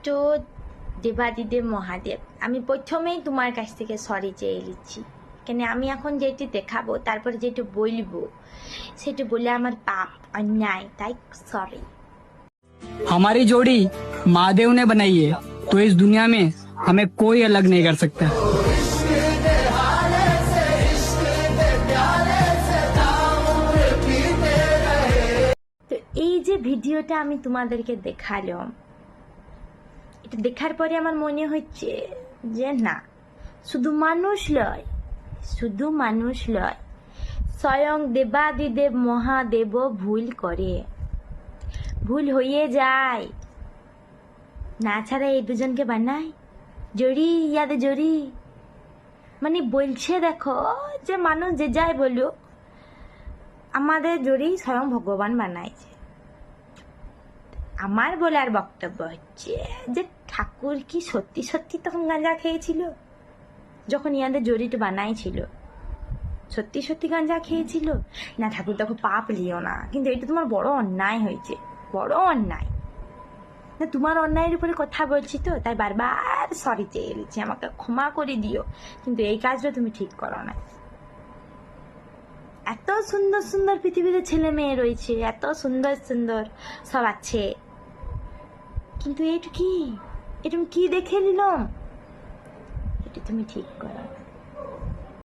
তো দেবাদিদেব মহাদেব, আমি প্রথমেই তোমার কাছ থেকে সরি চেয়ে নিচ্ছি। কেন আমি এখন যেটি দেখাবো, তারপরে যেটি বলবো, সেটা বলে আমার পাপ, অন্যায়, তাই সরি। हमारी जोड़ी महादेव ने बनाई है, तो इस दुनिया में हमें कोई अलग नहीं कर सकता। তো এই যে ভিডিওটা আমি তোমাদেরকে দেখালাম, এটা দেখার পরে আমার মনে হচ্ছে যে না, শুধু মানুষ লয়, শুধু মানুষ লয়, স্বয়ং দেবাদিদেব মহাদেব ভুল করে, ভুল হয়ে যায়। না ছাড়া এই দুজনকে বানায় জড়ি, ইয়াদে জড়ি। মানে বলছে দেখো যে মানুষ যে যাই বলুক, আমাদের জড়ি স্বয়ং ভগবান বানাইছে। আমার বলার বক্তব্য হচ্ছে যে ঠাকুর কি সত্যি সত্যি তখন গাঁজা খেয়েছিল? যখন ইয়াদের জড়িটা বানাইছিল সত্যি সত্যি গাঁজা খেয়েছিল না? ঠাকুর তখন পাপ লিও না, কিন্তু এটা তোমার বড় অন্যায় হয়েছে, বড় অন্যায়। না, তোমার অন্যায়ের উপরে কথা বলছি তো, তাই বারবার সরি চেয়ে এলেছি, আমাকে ক্ষমা করে দিও, কিন্তু এই কাজটা তুমি ঠিক করো না। এত সুন্দর সুন্দর পৃথিবীতে ছেলে মেয়ে রয়েছে, এত সুন্দর সুন্দর সব আছে, কিন্তু এটা কি, এটা কি দেখে নিলাম, এটা তুমি ঠিক করো না।